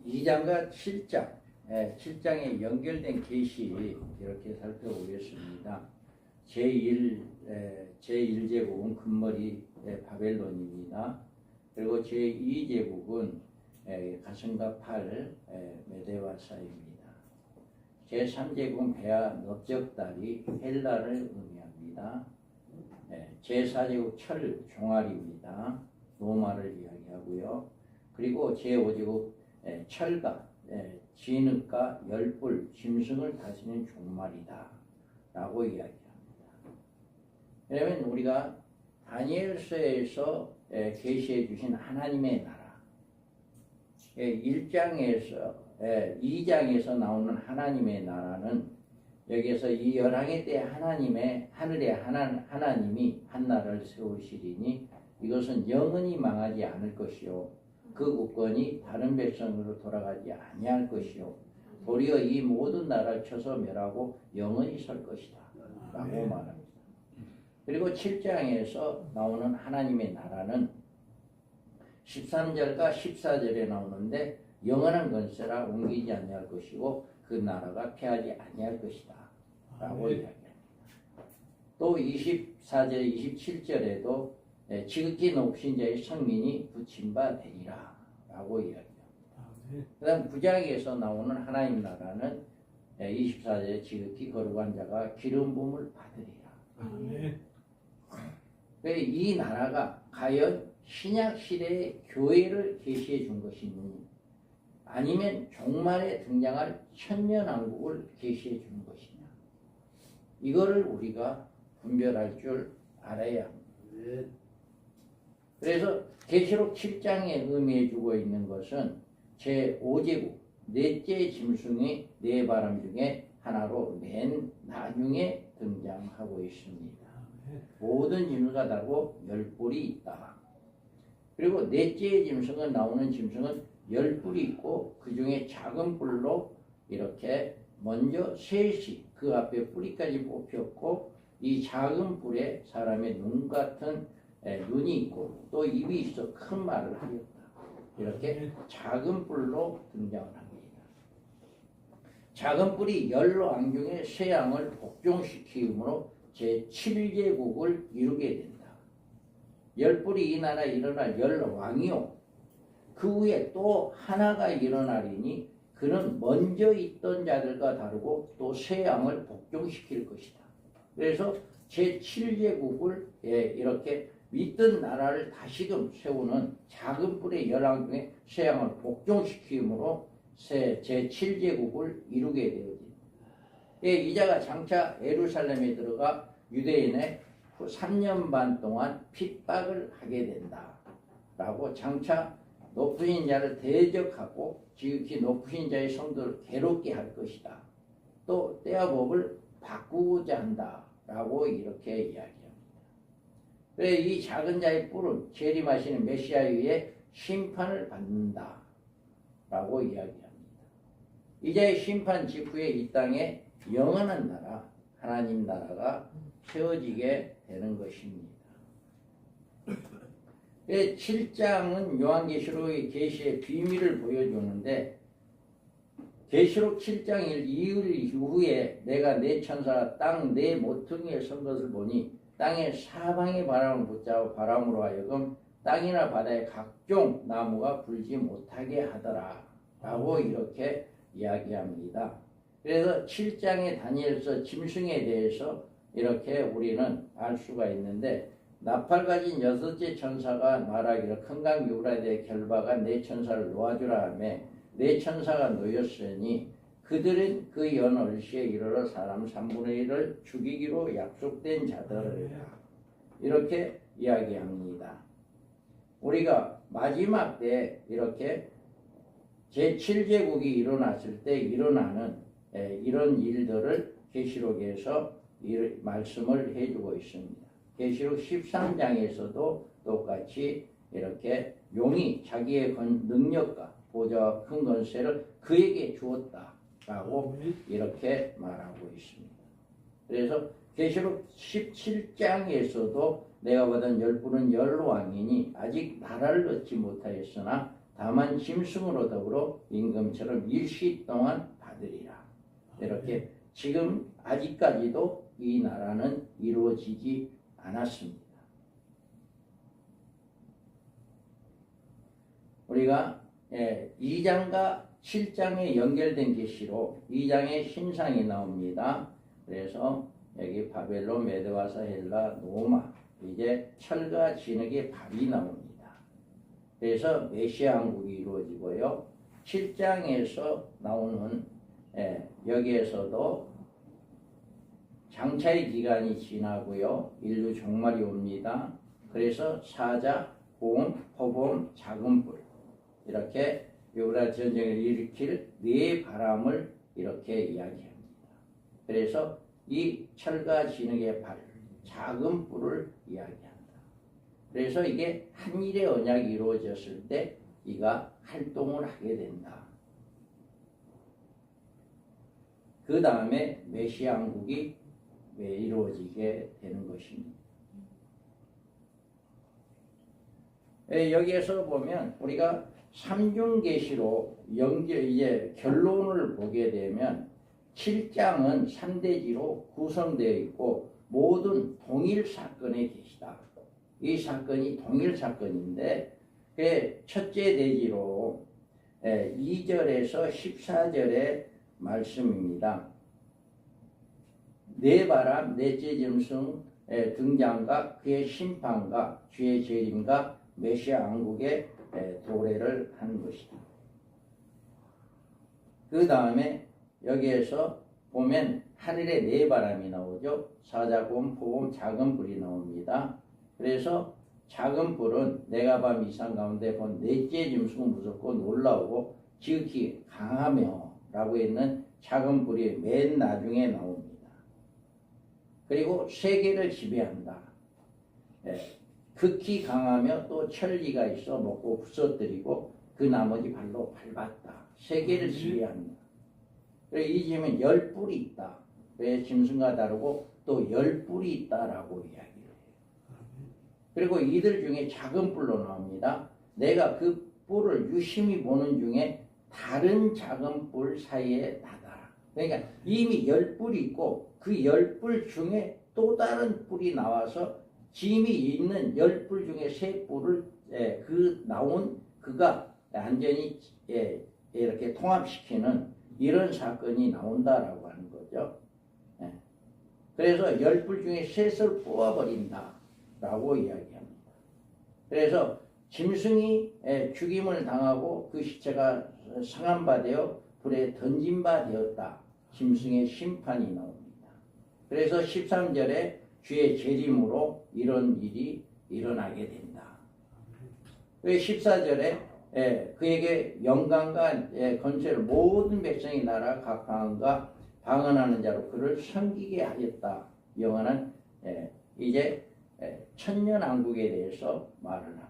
2장과 7장, 7장에 연결된 계시 이렇게 살펴보겠습니다. 제1제국은 금머리 바벨론입니다. 그리고 제2제국은 가슴과 팔 메데와사입니다. 제3제국은 배와 넓적다리 헬라를 의미합니다. 제4제국 철 종아리입니다. 로마를 이야기하고요. 그리고 제5제국 철과 진흙과 열불 짐승을 다스리는 종말이다 라고 이야기합니다. 왜냐하면 우리가 다니엘서에서 계시해 주신 하나님의 나라 2장에서 나오는 하나님의 나라는 여기에서 이 열왕의 때 하나님의 하늘의 하나님이 한 나라를 세우시리니 이것은 영원히 망하지 않을 것이요 그 국권이 다른 백성으로 돌아가지 아니할 것이요 도리어 이 모든 나라를 쳐서 멸하고 영원히 설 것이다 라고 말합니다. 그리고 7장에서 나오는 하나님의 나라는 13절과 14절에 나오는데 영원한 권세라 옮기지 아니할 것이고 그 나라가 패하지 아니할 것이다 라고 이야기합니다. 또 24절 27절에도 지극히 높으신 자의 성민이 붙임 바 되리라 라고 이야기합니다. 그 다음 9장에서 나오는 하나님 나라는 24절에 지극히 거룩한 자가 기름 부음을 받으리라. 이 나라가 과연 신약 시대의 교회를 계시해 준 것이니 아니면 종말에 등장할 천년왕국을 계시해 준 것이냐, 이거를 우리가 분별할 줄 알아야 합니다. 그래서 계시록 7장에 의미해 주고 있는 것은 제5제국 넷째 짐승의 네 바람 중에 하나로 맨 나중에 등장하고 있습니다. 모든 짐승과 다르고 열뿔이 있다. 그리고 넷째 짐승은 나오는 짐승은 열뿔이 있고 그 중에 작은 뿔로 이렇게 먼저 셋이 그 앞에 뿌리까지 뽑혔고 이 작은 뿔에 사람의 눈 같은 눈이 있고 또 입이 있어 큰 말을 하였다. 이렇게 작은 뿔로 등장을 합니다. 작은 뿔이 열왕중의 세 양을 복종시키므로 제7제국을 이루게 된다. 열뿔이 이 나라에 일어날 열왕이요 그 후에 또 하나가 일어나리니 그는 먼저 있던 자들과 다르고 또 새 양을 복종시킬 것이다. 그래서 제7제국을 이렇게 믿던 나라를 다시금 세우는 작은 뿔의 열왕 중에 새 양을 복종시키므로 제7제국을 이루게 되어집니다. 이자가 장차 예루살렘에 들어가 유대인의 3년 반 동안 핍박을 하게 된다 라고 장차 높으신 자를 대적하고 지극히 높으신 자의 성도를 괴롭게 할 것이다. 또 때와 법을 바꾸고자 한다 라고 이렇게 이야기합니다. 그래 이 작은 자의 뿔은 재림하시는 메시아 위에 심판을 받는다 라고 이야기합니다. 이자의 심판 직후에 이 땅에 영원한 나라 하나님 나라가 세워지게 되는 것입니다. 7장은 요한계시록의 계시의 비밀을 보여주는데 계시록 7장 2일 이후에 내가 내 천사가 땅 내 모퉁이에 선 것을 보니 땅의 사방의 바람을 붙잡아 바람으로 하여금 땅이나 바다의 각종 나무가 불지 못하게 하더라 라고 이렇게 이야기합니다. 그래서 7장의 다니엘서 짐승에 대해서 이렇게 우리는 알 수가 있는데 나팔 가진 여섯째 천사가 말하기를 큰 강 유브라데 결바가 내 천사를 놓아주라 하며 내 천사가 놓였으니 그들은 그 연월시에 이르러 사람 3분의 1을 죽이기로 약속된 자들이라 이렇게 이야기합니다. 우리가 마지막 때 이렇게 제7제국이 일어났을 때 일어나는 이런 일들을 계시록에서 말씀을 해주고 있습니다. 계시록 13장에서도 똑같이 이렇게 용이 자기의 능력과 보좌와 큰 권세를 그에게 주었다라고 이렇게 말하고 있습니다. 그래서 계시록 17장에서도 내가 받은 열부는 열왕이니 아직 나라를 얻지 못하였으나 다만 짐승으로 더불어 임금처럼 일시 동안 받으리라. 이렇게 지금 아직까지도 이 나라는 이루어지지 않았습니다. 우리가 2장과 7장에 연결된 계시로 2장에 신상이 나옵니다. 그래서 여기 바벨론, 메드와사, 헬라, 로마 이제 철과 진흙의 발이 나옵니다. 그래서 메시아 왕국이 이루어지고요. 7장에서 나오는 여기에서도 장차의 기간이 지나고요. 인류 종말이 옵니다. 그래서 사자, 곰, 포범, 작은 불 이렇게 유브라데 전쟁을 일으킬 네 바람을 이렇게 이야기합니다. 그래서 이 철과 진흙의 발, 작은 뿔을 이야기한다. 그래서 이게 한일의 언약이 이루어졌을 때 이가 활동을 하게 된다. 그 다음에 메시아 왕국이 이루어지게 되는 것입니다. 여기에서 보면 우리가 삼중계시로 이제 결론을 보게 되면 7장은 3대지로 구성되어 있고 모든 동일 사건의 계시다. 이 사건이 동일 사건인데 첫째 대지로 2절에서 14절의 말씀입니다. 네 바람, 넷째 짐승의 등장과 그의 심판과 주의 재림과 메시아 왕국의 도래를 하는 것이다. 그 다음에 여기에서 보면 하늘에 네 바람이 나오죠. 사자곰, 포곰, 작은 불이 나옵니다. 그래서 작은 불은 내가 밤 이상 가운데 본 넷째 짐승은 무섭고 놀라우고 지극히 강하며 라고 있는 작은 불이 맨 나중에 나옵니다. 그리고 세계를 지배한다. 극히 강하며 또 천리가 있어 먹고 부서뜨리고 그 나머지 발로 밟았다. 세계를 지배한다. 그리고 이 짐은 10뿔이 있다. 왜 짐승과 다르고 또 10뿔이 있다라고 이야기를 해요. 그리고 이들 중에 작은 뿔로 나옵니다. 내가 그 뿔을 유심히 보는 중에 다른 작은 뿔 사이에 나다. 그러니까 이미 10뿔이 있고 그 10뿔 중에 또 다른 뿔이 나와서 짐이 있는 10뿔 중에 3뿔을 그 나온 그가 완전히 이렇게 통합시키는 이런 사건이 나온다라고 하는 거죠. 그래서 10뿔 중에 3을 뽑아버린다라고 이야기합니다. 그래서 짐승이 죽임을 당하고 그 시체가 상한 바 되어 불에 던진 바 되었다. 짐승의 심판이 나옵니다. 그래서 13절에 주의 재림으로 이런 일이 일어나게 된다. 14절에 그에게 영광과 건설을 모든 백성이 나라 각 방언과 방언하는 자로 그를 섬기게 하였다. 영어는 이제 천년왕국에 대해서 말을 합니다.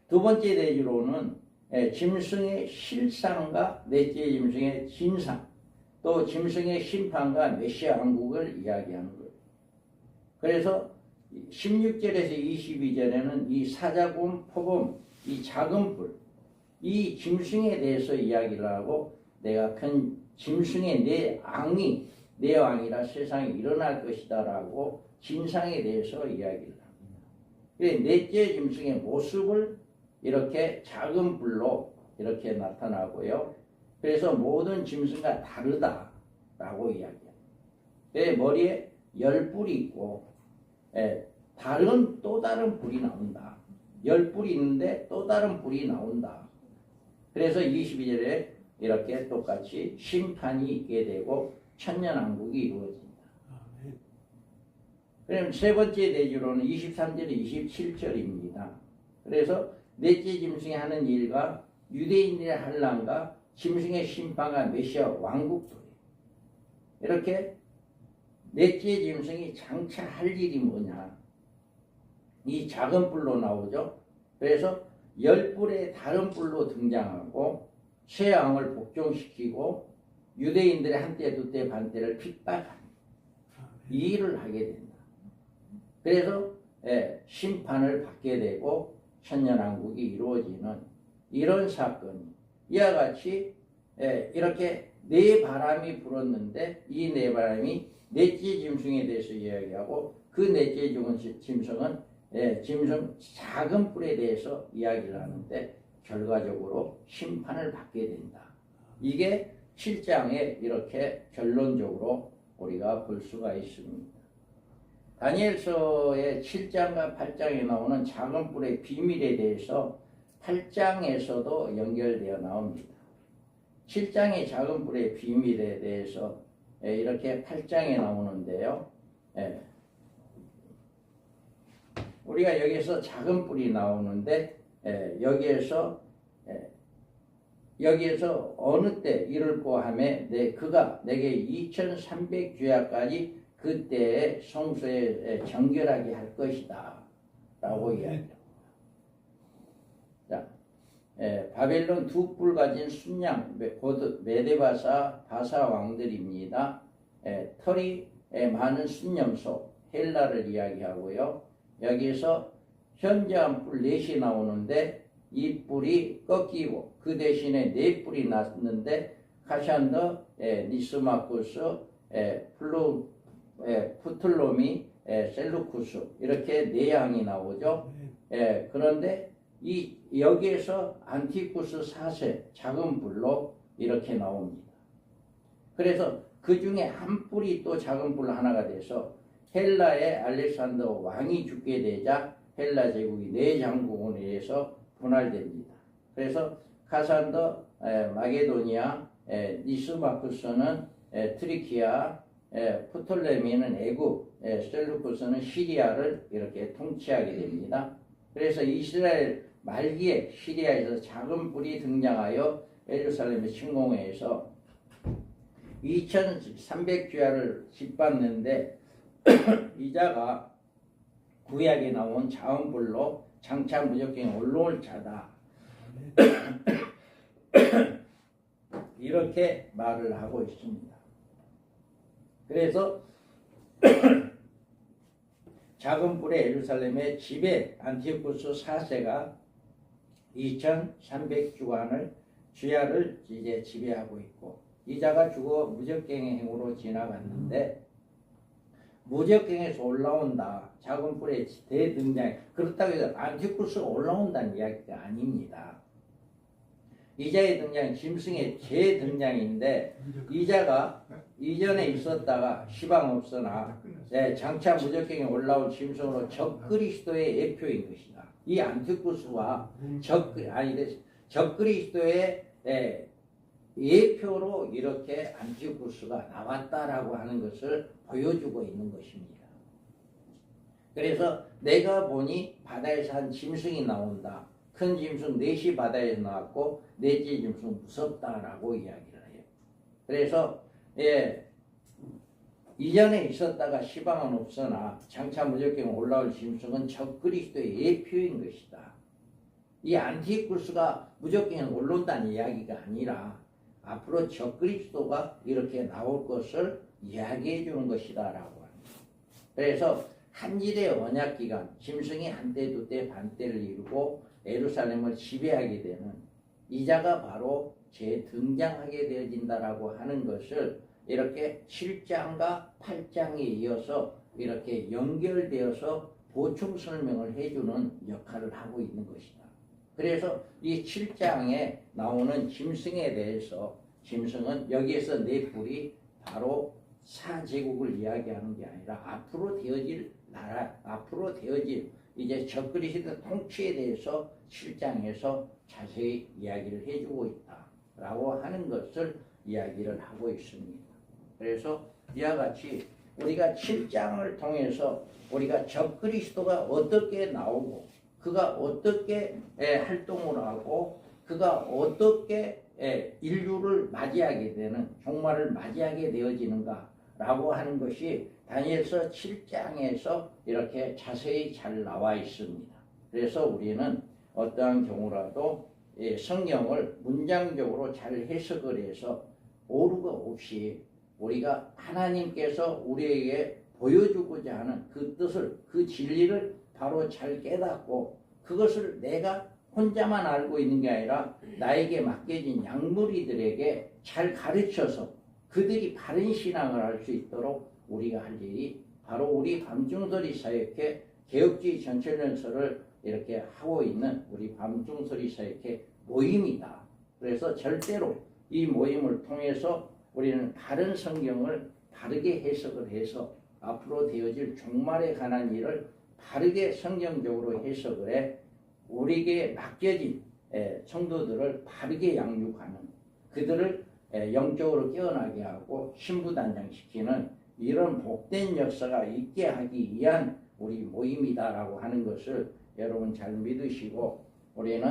두 번째 대지로는 짐승의 실상과 넷째 짐승의 진상, 또 짐승의 심판과 메시아 왕국을 이야기하는 거예요. 그래서 16절에서 22절에는 이 사자곰, 포곰, 이 작은 불, 이 짐승에 대해서 이야기를 하고 내가 큰 짐승의 내 왕이라 세상에 일어날 것이다 라고 진상에 대해서 이야기를 합니다. 넷째 짐승의 모습을 이렇게 작은 불로 이렇게 나타나고요. 그래서 모든 짐승과 다르다라고 이야기합니다. 머리에 10뿔이 있고 또 다른 불이 나온다. 10뿔이 있는데 또 다른 불이 나온다. 그래서 22절에 이렇게 똑같이 심판이 있게 되고 천년왕국이 이루어진다. 그럼 세 번째 대지로는 23절에 27절입니다. 그래서 넷째 짐승이 하는 일과 유대인들의 환난과 짐승의 심판과 메시아 왕국도 이렇게 넷째 짐승이 장차 할 일이 뭐냐? 이 작은 뿔로 나오죠. 그래서 10뿔의 다른 뿔로 등장하고 새 왕을 복종시키고 유대인들의 한때 두때 반때를 핍박하는 이 일을 하게 된다. 그래서 심판을 받게 되고 천년왕국이 이루어지는 이런 사건이 이와 같이 이렇게 네 바람이 불었는데 이 네 바람이 넷째 짐승에 대해서 이야기하고 그 넷째 짐승은 짐승 작은 뿔에 대해서 이야기를 하는데 결과적으로 심판을 받게 된다. 이게 7장에 이렇게 결론적으로 우리가 볼 수가 있습니다. 다니엘서의 7장과 8장에 나오는 작은 뿔의 비밀에 대해서 8장에서도 연결되어 나옵니다. 7장의 작은 뿔의 비밀에 대해서 이렇게 8장에 나오는데요. 우리가 여기서 작은 뿔이 나오는데 여기에서 어느 때 이룰고 하매 그가 내게 2300주야까지 그때의 성소에 정결하게 할 것이다 라고 이야기합니다. 자, 바벨론 두 뿔 가진 순양 곧 메데바사 바사 왕들입니다. 털이 많은 순념소 헬라를 이야기하고요. 여기서 현저한 뿔 넷이 나오는데 이 뿔이 꺾이고 그 대신에 네 뿔이 났는데 카샨더, 니스마쿠스, 푸틀로미, 셀루쿠스 이렇게 네 양이 나오죠. 그런데 여기에서 안티쿠스 4세 작은 뿔로 이렇게 나옵니다. 그래서 그 중에 한 뿔이 또 작은 뿔 하나가 돼서 헬라의 알렉산더 왕이 죽게 되자 헬라 제국이 네 장국에 의해서 분할됩니다. 그래서 카산더, 마게도니아, 니스마쿠스는 트리키아, 프톨레미는 애굽, 셀루쿠스는 시리아를 이렇게 통치하게 됩니다. 그래서 이스라엘 말기에 시리아에서 작은 뿔이 등장하여 예루살렘의 침공해서 2300주야를 짓밟는데 이자가 구약에 나온 작은 뿔로 장차 무적경에 올라올 자다. 이렇게 말을 하고 있습니다. 그래서 작은 뿔의 예루살렘의 지배 안티오쿠스 4세가 2300주간을 주야를 이제 지배하고 있고 이자가 죽어 무적경의 행으로 지나갔는데 무적경에서 올라온다. 작은 뿔의 대등장. 그렇다고 해서 안티쿠스가 올라온다는 이야기가 아닙니다. 이자의 등장, 짐승의 재등장인데 이자가 이전에 있었다가 시방 없으나 장차 무적경에 올라온 짐승으로 적그리스도의 예표인 것이다. 이 안티쿠스와 적그리스도의 예표로 이렇게 안티쿠스가 나왔다라고 하는 것을 보여주고 있는 것입니다. 그래서 내가 보니 바다에서 한 짐승이 나온다. 큰 짐승 넷이 바다에서 나왔고 넷째 짐승 무섭다라고 이야기를 해요. 그래서 이전에 있었다가 시방은 없으나 장차 무적경에 올라올 짐승은 적그리스도의 예표인 것이다. 이 안티쿠스가 무적경에 올라온다는 이야기가 아니라 앞으로 적그리스도가 이렇게 나올 것을 이야기해 주는 것이다라고 합니다. 그래서 한일의 언약기간, 짐승이 한때, 두때, 반때를 이루고 예루살렘을 지배하게 되는 이자가 바로 재등장하게 되어진다라고 하는 것을 이렇게 7장과 8장에 이어서 이렇게 연결되어서 보충 설명을 해주는 역할을 하고 있는 것이다. 그래서 이 7장에 나오는 짐승에 대해서 짐승은 여기에서 네 뿔이 바로 사제국을 이야기하는 게 아니라 앞으로 되어질 나라, 앞으로 되어질 이제 적그리스도 통치에 대해서 7장에서 자세히 이야기를 해주고 있다라고 하는 것을 이야기를 하고 있습니다. 그래서 이와 같이 우리가 7장을 통해서 우리가 적그리스도가 어떻게 나오고 그가 어떻게 활동을 하고 그가 어떻게 인류를 맞이하게 되는 종말을 맞이하게 되어지는가라고 하는 것이 다니엘서 7장에서 이렇게 자세히 잘 나와 있습니다. 그래서 우리는 어떠한 경우라도 성경을 문장적으로 잘 해석을 해서 오류가 없이 우리가 하나님께서 우리에게 보여주고자 하는 그 뜻을, 그 진리를 바로 잘 깨닫고 그것을 내가 혼자만 알고 있는 게 아니라 나에게 맡겨진 양무리들에게 잘 가르쳐서 그들이 바른 신앙을 할 수 있도록 우리가 할 일이 바로 우리 밤중서리 사역회 개혁주의 전철연설을 이렇게 하고 있는 우리 밤중서리 사역회 모임이다. 그래서 절대로 이 모임을 통해서 우리는 다른 성경을 바르게 해석을 해서 앞으로 되어질 종말에 관한 일을 바르게 성경적으로 해석을 해 우리에게 맡겨진 성도들을 바르게 양육하는 그들을 영적으로 깨어나게 하고 신부단장시키는 이런 복된 역사가 있게 하기 위한 우리 모임이다라고 하는 것을 여러분 잘 믿으시고 우리는